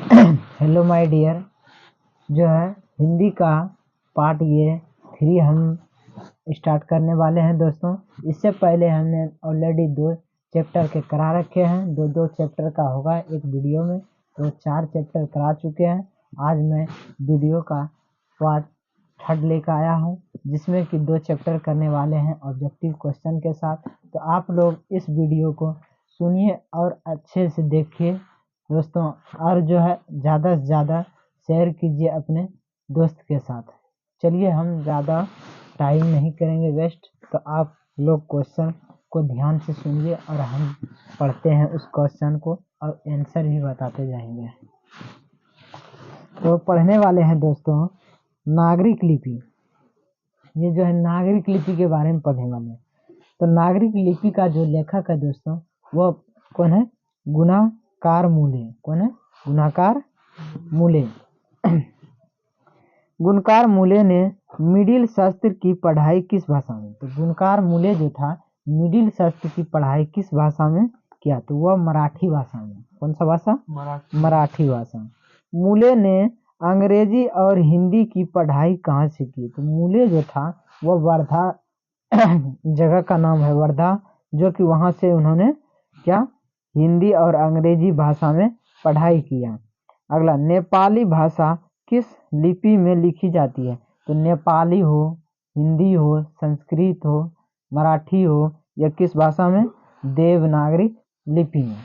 Hello my dear, जो है हिंदी का पार्ट ये 3 हम स्टार्ट करने वाले हैं दोस्तों। इससे पहले हमने ऑलरेडी 2 चैप्टर के करा रखे हैं। 2 चैप्टर का होगा एक वीडियो में, तो 4 चैप्टर करा चुके हैं। आज मैं वीडियो का पार्ट 3 लेकर आया हूँ, जिसमें कि 2 चैप्टर करने वाले हैं ऑब्जेक्टिव क्वेश्चन के साथ। तो आप लोग इस वीडियो को सुनिए और अच्छे से देखिए दोस्तों, और जो है ज़्यादा से ज़्यादा शेयर कीजिए अपने दोस्त के साथ। चलिए, हम ज़्यादा टाइम नहीं करेंगे वेस्ट, तो आप लोग क्वेश्चन को ध्यान से सुनिए और हम पढ़ते हैं उस क्वेश्चन को और आंसर भी बताते जाएंगे। तो पढ़ने वाले हैं दोस्तों नागरिक लिपि। ये जो है नागरिक लिपि के बारे में पढ़ने वाले हैं। तो नागरिक लिपि का जो लेखक है दोस्तों, वो कौन है? गुणाकार मूले। कौन है? गुणाकार मूले। गुणकार मूले ने मिडिल शास्त्र की पढ़ाई किस भाषा में? तो गुणकार मूले जो था, मिडिल शास्त्र की पढ़ाई किस भाषा में किया? तो वह मराठी भाषा में। कौन सा भाषा? मराठी भाषा। मूले ने अंग्रेजी और हिंदी की पढ़ाई कहाँ से की? तो मूले जो था वह वर्धा जगह का नाम है वर्धा, जो कि वहां से उन्होंने क्या हिंदी और अंग्रेजी भाषा में पढ़ाई किया। अगला, नेपाली भाषा किस लिपि में लिखी जाती है? तो नेपाली हो, हिंदी हो, संस्कृत हो, मराठी हो, या किस भाषा में? देवनागरी लिपि में।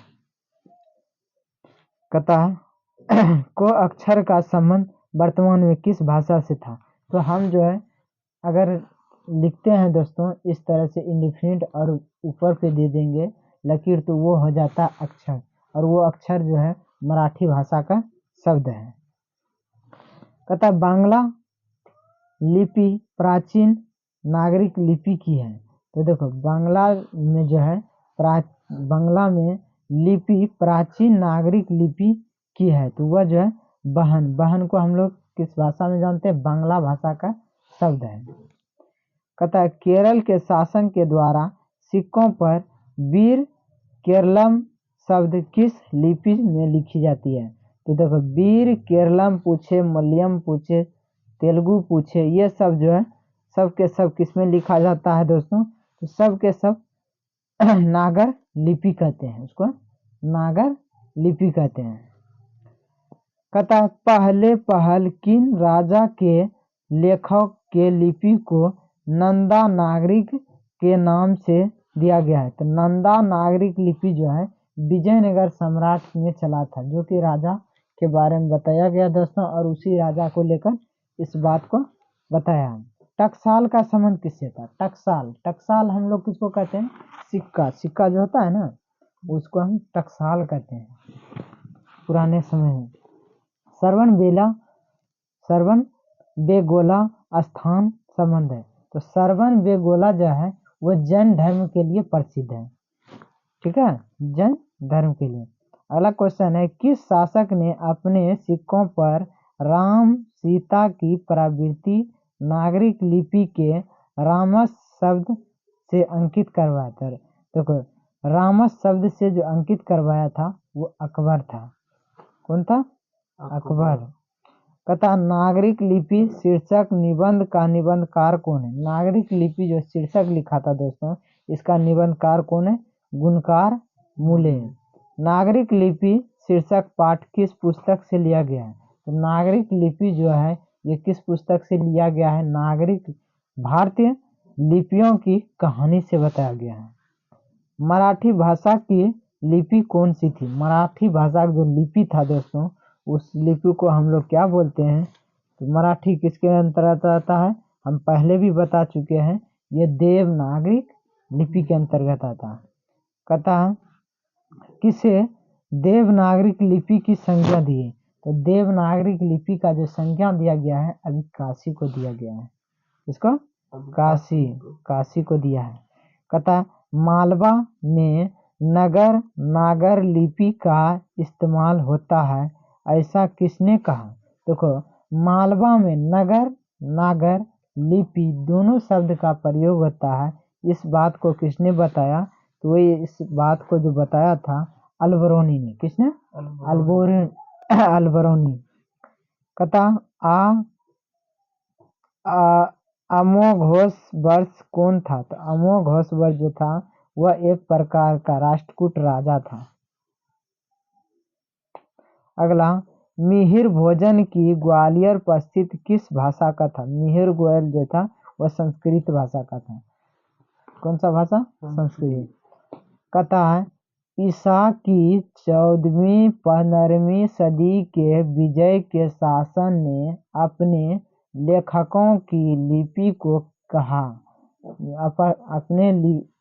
कथा को अक्षर का संबंध वर्तमान में किस भाषा से था? तो हम जो है अगर लिखते हैं दोस्तों इस तरह से इंडिफिनिट और ऊपर पे दे देंगे लकीर, तो वो हो जाता अक्षर, और वो अक्षर जो है मराठी भाषा का शब्द है। कहता बांग्ला लिपि प्राचीन नागरिक लिपि की है। तो देखो बांग्ला में जो है बांग्ला में लिपि प्राचीन नागरिक लिपि की है, तो वह जो है बहन को हम लोग किस भाषा में जानते हैं? बांग्ला भाषा का शब्द है। कहता है केरल के शासन के द्वारा सिक्कों पर वीर केरलम शब्द किस लिपि में लिखी जाती है? तो देखो वीर केरलम पूछे, मलयालम पूछे, तेलुगु पूछे, ये सब जो है सब के सब किस में लिखा जाता है दोस्तों? तो सब के सब नागर लिपि कहते हैं, उसको नागर लिपि कहते हैं। कहता है पहल किन राजा के लेखक के लिपि को नंदा नागरिक के नाम से दिया गया है? तो नंदा नागरिक लिपि जो है विजयनगर सम्राट में चला था, जो कि राजा के बारे में बताया गया दोस्तों, और उसी राजा को लेकर इस बात को बताया। टकसाल का संबंध किससे था? टकसाल हम लोग किसको कहते हैं? सिक्का जो होता है ना, उसको हम टकसाल कहते हैं पुराने समय में। श्रवण बेगोला स्थान संबंध है। तो श्रवण बेगोला जो है वो जैन धर्म के लिए प्रसिद्ध है, ठीक है, जैन धर्म के लिए। अगला क्वेश्चन है किस शासक ने अपने सिक्कों पर राम सीता की प्रवृत्ति नागरिक लिपि के रामस शब्द से अंकित करवाया था? देखो रामस शब्द से जो अंकित करवाया था वो अकबर था। कौन था? अकबर। कहता नागरिक लिपि शीर्षक निबंध का निबंधकार कौन है? नागरिक लिपि जो शीर्षक लिखा था दोस्तों, इसका निबंधकार कौन है? गुणकार मूले। नागरिक लिपि शीर्षक पाठ किस पुस्तक से लिया गया है? तो नागरिक लिपि जो है ये किस पुस्तक से लिया गया है? नागरिक भारतीय लिपियों की कहानी से बताया गया है। मराठी भाषा की लिपि कौन सी थी? मराठी भाषा का जो लिपि था दोस्तों, उस लिपि को हम लोग क्या बोलते हैं? तो मराठी किसके अंतर्गत आता है? हम पहले भी बता चुके हैं, ये देवनागरी लिपि के अंतर्गत आता है। कहता है किसे देवनागरी लिपि की संज्ञा दी? तो देवनागरी लिपि का जो संज्ञा दिया गया है अभी काशी को दिया गया है। इसको काशी को दिया है। कहता मालवा में नागर लिपि का इस्तेमाल होता है, ऐसा किसने कहा? देखो मालवा में नागर लिपि दोनों शब्द का प्रयोग होता है, इस बात को किसने बताया? तो ये इस बात को जो बताया था अल्बेरोनी ने। किसने? अलबरौनी। कथा अमोघोष वर्ष कौन था? तो अमोघोष वर्ष जो था वह एक प्रकार का राष्ट्रकूट राजा था। अगला, मिहिर भोजन की ग्वालियर प्रस्थित किस भाषा का था? मिहिर गोयल जो था वह संस्कृत भाषा का था। कौन सा भाषा? संस्कृत। कथा है ईसा की 14वीं 15वीं सदी के विजय के शासन ने अपने लेखकों की लिपि को कहा, अपने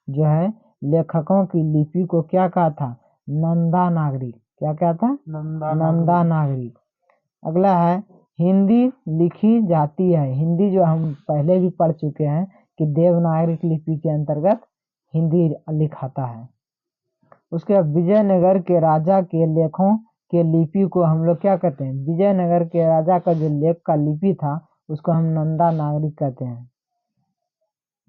जो है लेखकों की लिपि को क्या कहा था? नंदा नागरिक। क्या क्या था? नंदा नागरिक। अगला है हिंदी लिखी जाती है। हिंदी जो हम पहले भी पढ़ चुके हैं कि देवनागरिक लिपि के अंतर्गत हिंदी लिखाता है। उसके बाद विजयनगर के राजा के लेखों के लिपि को हम लोग क्या कहते हैं? विजयनगर के राजा का जो लेख का लिपि था उसको हम नंदा नागरिक कहते हैं।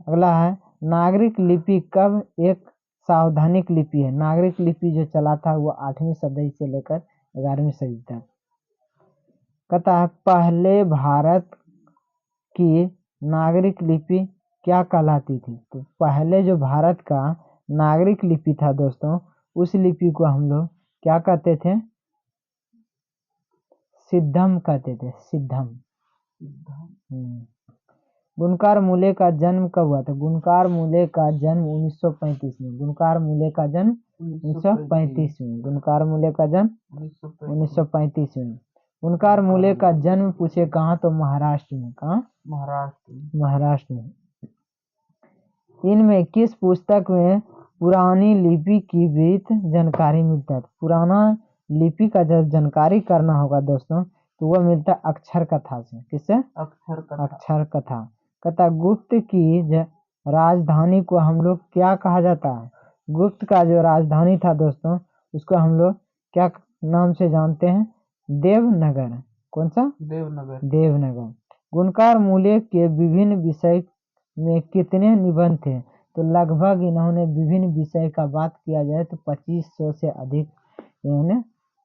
अगला है नागरिक लिपि कब एक सावधानिक लिपि है? नागरिक लिपि जो चला था वो 8वीं सदी से लेकर 11वीं सदी तक। कहता है पहले भारत की नागरिक लिपि क्या कहलाती थी? तो पहले जो भारत का नागरिक लिपि था दोस्तों, उस लिपि को हम लोग क्या कहते थे? सिद्धम कहते थे। सिद्धम। बुनकर मूले का जन्म कब हुआ था? बुनकर मूले का जन्म 1935 में। बुनकर मूले का जन्म 1935 में। बुनकर मूले का जन्म 1935 में। बुनकर मूले का जन्म पूछे कहाँ? तो महाराष्ट्र में। कहाँ? महाराष्ट्र में। इनमें किस पुस्तक में पुरानी लिपि की विविध जानकारी मिलता है? पुराना लिपि का जब जानकारी करना होगा दोस्तों तो वह मिलता है अक्षर कथा से। किससे? अक्षर कथा। कथा गुप्त की राजधानी को हम लोग क्या कहा जाता है? गुप्त का जो राजधानी था दोस्तों उसको हम लोग क्या नाम से जानते हैं? देवनगर। कौन सा? देवनगर। बुनकर मूले के विभिन्न विषय में कितने निबंध थे? तो लगभग इन्होंने विभिन्न विषय का बात किया जाए तो 2500 से अधिक इन्होंने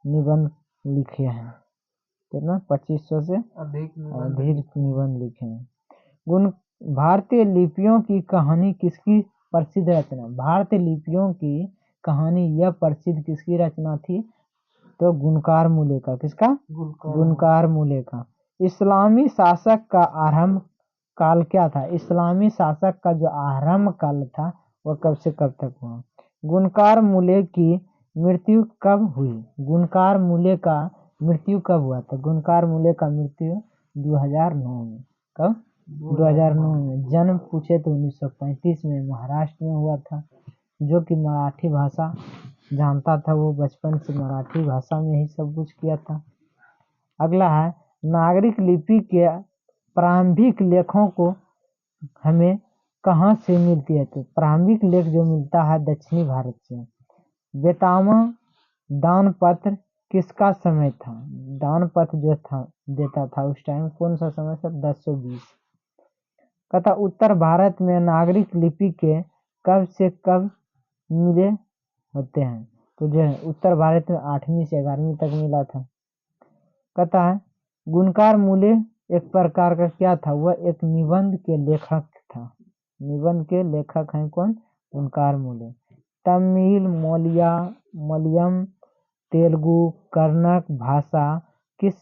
निबंध लिखे हैं। कितना? 2500 से अधिक निबंध लिखे हैं। भारतीय लिपियों की कहानी किसकी प्रसिद्ध रचना? भारतीय लिपियों की कहानी यह प्रसिद्ध किसकी रचना थी? तो बुनकर मूले का। किसका? बुनकर मूले का। इस्लामी शासक का आरंभ काल क्या था? इस्लामी शासक का जो आरंभ काल था वह कब से कब तक हुआ? बुनकर मूले की मृत्यु कब हुई? बुनकर मूले का मृत्यु कब हुआ था? बुनकर मूले का मृत्यु 2009 में। कब? 2009 में। जन्म पूछे तो 1935 में महाराष्ट्र में हुआ था। जो कि मराठी भाषा जानता था वो बचपन से मराठी भाषा में ही सब कुछ किया था। अगला है नागरिक लिपि के प्रारंभिक लेखों को हमें कहाँ से मिलती है? तो प्रारंभिक लेख जो मिलता है दक्षिणी भारत से। बेतामा दान पत्र किसका समय था? दान पत्र जो था देता था उस टाइम कौन सा समय था? 1020। कहता उत्तर भारत में नागरिक लिपि के कब से कब मिले होते हैं? तो जो है उत्तर भारत में 8वीं से 11वीं तक मिला था। कहता है बुनकर मूले एक प्रकार का क्या था? वह एक निबंध के लेखक था। निबंध के लेखक हैं कौन? बुनकर मूले। तमिल मलयालम तेलुगु कर्नाटक भाषा किस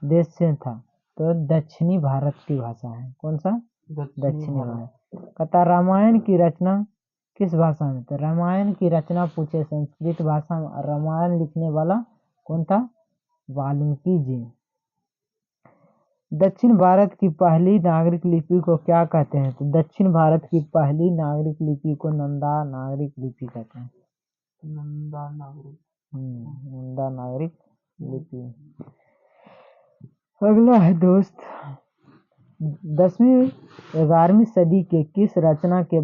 देश से था? तो दक्षिणी भारत की भाषा है। कौन सा? दक्षिणी भारत। कहता रामायण की रचना किस भाषा में? तो रामायण की रचना पूछे संस्कृत भाषा में। रामायण लिखने वाला कौन था? वाल्मीकि जी। दक्षिण भारत की पहली नागरिक लिपि को क्या कहते हैं? तो दक्षिण भारत की पहली नागरिक लिपि को नंदा नागरिक लिपि कहते हैं। नंदा नागरिक लिपि। अगला है दोस्त 10वीं 11वीं सदी के किस रचना के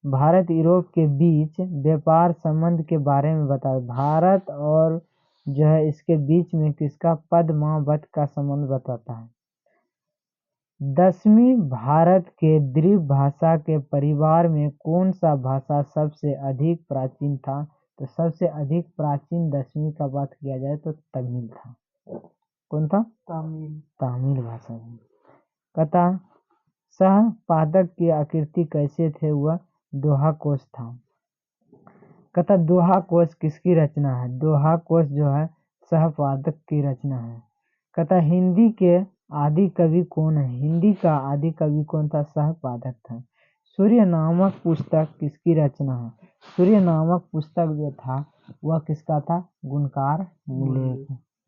भारत यूरोप के बीच व्यापार संबंध के बारे में बताओ। भारत और जो है इसके बीच में किसका पद्मावत का संबंध बताता है? 10वीं भारत के द्वीप भाषा के परिवार में कौन सा भाषा सबसे अधिक प्राचीन था? तो सबसे अधिक प्राचीन 10वीं का बात किया जाए तो तमिल था। कौन था? तमिल भाषा में। कथा सहपादक की आकृति कैसे थे? वह दोहा कोश था। कथा दोहा कोश किसकी रचना है? दोहा कोश जो है सहपादक की रचना है। कथा हिंदी के आदि कवि कौन है? हिंदी का आदि कवि कौन था? सहपादक था। सूर्य नामक पुस्तक किसकी रचना है? सूर्य नामक पुस्तक जो था वह किसका था? गुणकार मूले।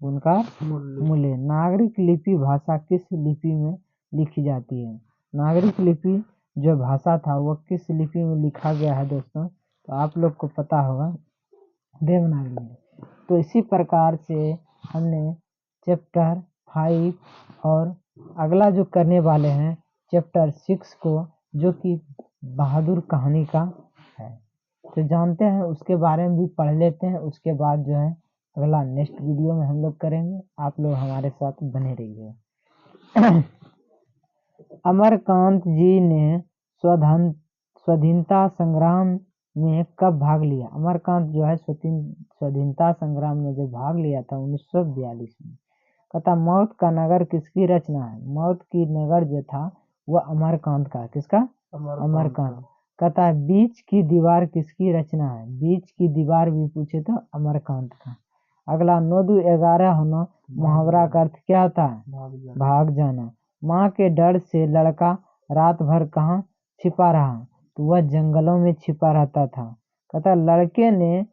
गुणकार मूले। नागरिक लिपि भाषा किस लिपि में लिखी जाती है? नागरिक लिपि जो भाषा था वह किस लिपि में लिखा गया है दोस्तों? तो आप लोग को पता होगा देवनागरी में। तो इसी प्रकार से हमने चैप्टर 5 और अगला जो करने वाले हैं चैप्टर 6 को, जो कि बहादुर कहानी का है, तो जानते हैं उसके बारे में भी पढ़ लेते हैं। उसके बाद जो है अगला नेक्स्ट वीडियो में हम लोग करेंगे। आप लोग हमारे साथ बने रहिए। अमरकांत जी ने स्वाधीनता संग्राम में कब भाग लिया? अमरकांत जो है स्वाधीनता संग्राम में जो भाग लिया था 1942 में। कथा मौत का नगर किसकी रचना है? मौत की नगर जो था वह अमरकांत का। किसका? अमरकांत। कथा बीच की दीवार किसकी रचना है? बीच की दीवार भी पूछे तो अमरकांत का। अगला 9-11 होना मुहावरा का अर्थ क्या होता है? भाग जाना। माँ के डर से लड़का रात भर कहाँ छिपा रहा? तो वह जंगलों में छिपा रहता था। कहता लड़के ने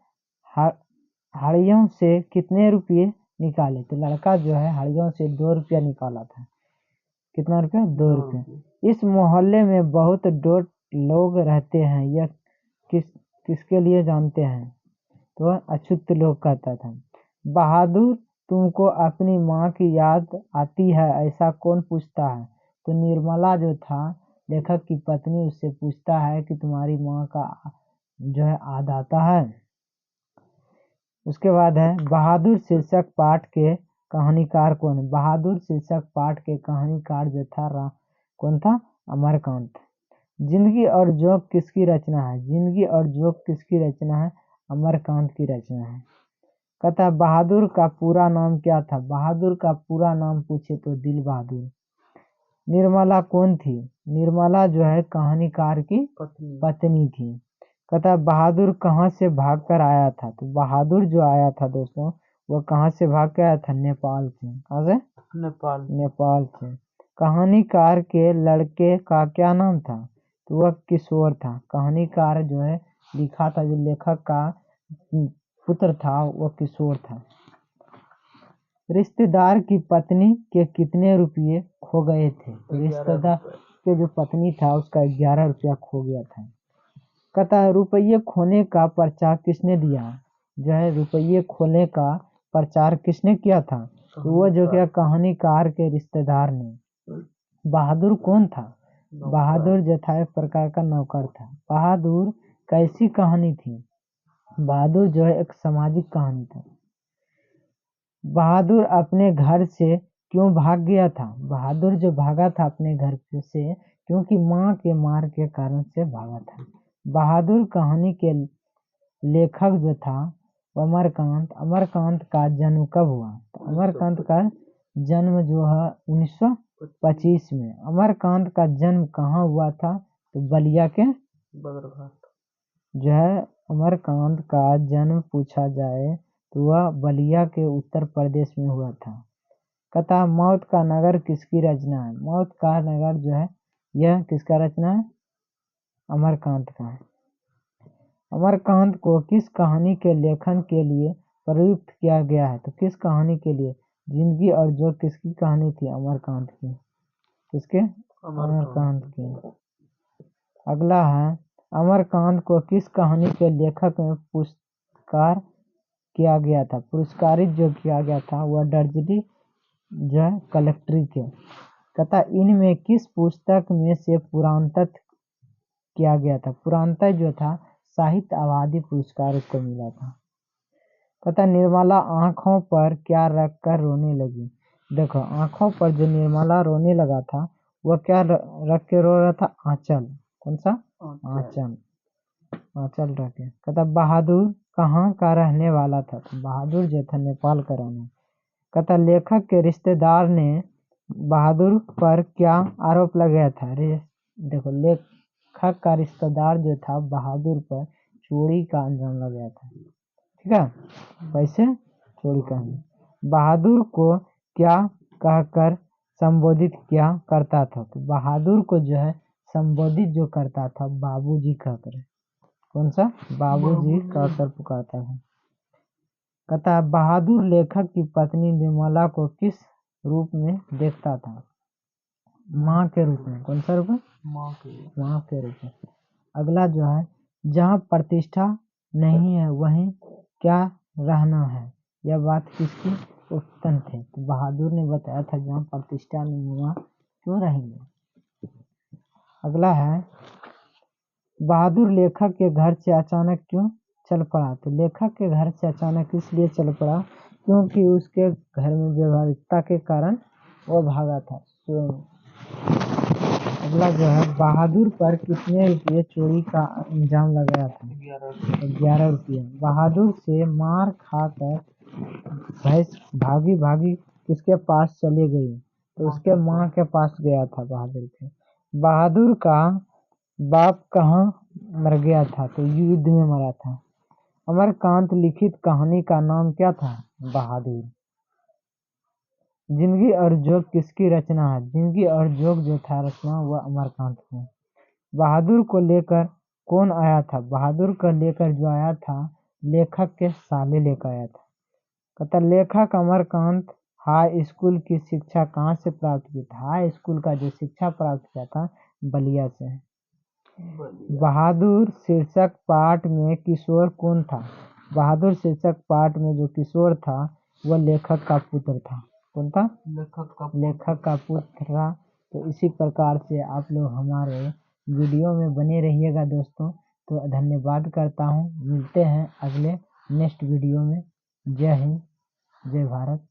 हड़ियों से कितने रुपये निकाले? तो लड़का जो है हड़ियों से 2 रुपया निकाला था। कितना रुपया? 2 रुपये। इस मोहल्ले में बहुत डोट लोग रहते हैं, यह किसके लिए जानते हैं? तो वह अछूत लोग कहता था। बहादुर तुमको अपनी माँ की याद आती है ऐसा कौन पूछता है? तो निर्मला जो था लेखक की पत्नी उससे पूछता है कि तुम्हारी माँ का जो है याद आता है। उसके बाद है बहादुर शीर्षक पाठ के कहानीकार कौन है? बहादुर शीर्षक पाठ के कहानीकार जो था कौन था? अमरकांत। जिंदगी और जोक किसकी रचना है? जिंदगी और जोक किसकी रचना है? अमरकांत की रचना है। कथा बहादुर का पूरा नाम क्या था? बहादुर का पूरा नाम पूछे तो दिल बहादुर। निर्मला कौन थी? निर्मला जो है कहानीकार की पत्नी थी। कथा बहादुर कहाँ से भागकर आया था? तो बहादुर जो आया था दोस्तों वो कहाँ से भाग के आया था? नेपाल से। कहाँ से? नेपाल से। कहानीकार के लड़के का क्या नाम था? तो वह किशोर था। कहानीकार जो है लिखा था, जो लेखक का पुत्र था वह किशोर था। रिश्तेदार की पत्नी के कितने रुपये खो गए थे? रिश्तेदार के जो पत्नी था उसका 11 रुपया खो गया था। कथा रुपये खोने का प्रचार किसने दिया? जो है रुपये खोने का प्रचार किसने किया था? तो वो जो क्या कहानीकार के रिश्तेदार ने। बहादुर कौन था? बहादुर जो था एक प्रकार का नौकर था। बहादुर कैसी कहानी थी? बहादुर जो है एक सामाजिक कहानी था। बहादुर अपने घर से क्यों भाग गया था? बहादुर जो भागा था अपने घर से क्योंकि माँ के मार के कारण से भागा था। बहादुर कहानी के लेखक जो था अमरकांत। अमरकांत का जन्म कब हुआ? तो अमरकांत का जन्म जो है 1925 में। अमरकांत का जन्म कहाँ हुआ था? तो बलिया के जो है अमरकांत का जन्म पूछा जाए तो वह बलिया के उत्तर प्रदेश में हुआ था। कथा मौत का नगर किसकी रचना है? मौत का नगर जो है यह किसका रचना है? अमरकांत का है। अमरकांत को किस कहानी के लेखन के लिए प्रयुक्त किया गया है? तो किस कहानी के लिए? जिंदगी और जो किसकी कहानी थी? अमरकांत की। किसके? अमरकांत की। अगला है अमरकांत को किस कहानी के लेखक में पुरस्कार किया गया था? पुरस्कारित जो किया गया था वह दार्जिलिंग जो है कलेक्ट्री के। कथा इनमें किस पुस्तक में से पुरातत्व किया गया था? पुरातत्व जो था साहित्य आबादी पुरस्कार उसको मिला था। कथा निर्मला आंखों पर क्या रख कर रोने लगी? देखो आंखों पर जो निर्मला रोने लगा था वह क्या रख के रो रहा था? आंचल। कौन सा? आंचल। आंचल रख के। कथा बहादुर कहाँ का रहने वाला था? तो बहादुर जो था नेपाल का रहने। कहता लेखक के रिश्तेदार ने बहादुर पर क्या आरोप लगाया था? अरे देखो, लेखक का रिश्तेदार जो था बहादुर पर चोरी का अंजाम लगाया था। ठीक है, कैसे? चोरी का। बहादुर को क्या कहकर संबोधित क्या करता था? तो बहादुर को जो है संबोधित जो करता था बाबूजी कहकर। कौन सा? बाबूजी कहकर पुकारता था। कहता बहादुर लेखक की पत्नी विमला को किस रूप में देखता था? माँ के रूप में। कौन सा रूप में? माँ के रूप में। अगला जो है, जहाँ प्रतिष्ठा नहीं है वहीं क्या रहना है? यह बात किसकी उत्तम थे? तो बहादुर ने बताया था जहाँ प्रतिष्ठा नहीं हुआ क्यों रहेंगे। अगला है, बहादुर लेखक के घर से अचानक क्यों चल पड़ा? तो लेखक के घर से अचानक इसलिए चल पड़ा क्योंकि उसके घर में व्यवहारिकता के कारण वो भागा था। अगला जो है, बहादुर पर कितने रुपये चोरी का इल्जाम लगाया था? 11 रुपये। बहादुर से मार खाकर भैंस भागी भागी किसके पास चली गई? तो उसके माँ के पास गया था बहादुर के। बहादुर का बाप कहाँ मर गया था? तो युद्ध में मरा था। अमरकांत लिखित कहानी का नाम क्या था? बहादुर। जिंदगी और जोग किसकी रचना है? जिंदगी और जोग जो था रचना वह अमरकांत की। बहादुर को लेकर कौन आया था? बहादुर को लेकर जो आया था लेखक के साले लेकर आया था। कहता लेखक अमरकांत हाई स्कूल की शिक्षा कहाँ से प्राप्त की था? हाई स्कूल का जो शिक्षा प्राप्त किया था बलिया से। बहादुर शीर्षक पाठ में किशोर कौन था? बहादुर शीर्षक पाठ में जो किशोर था वह लेखक का पुत्र था। कौन था? लेखक का पुत्र था। तो इसी प्रकार से आप लोग हमारे वीडियो में बने रहिएगा दोस्तों। तो धन्यवाद करता हूँ। मिलते हैं अगले नेक्स्ट वीडियो में। जय हिंद, जय भारत।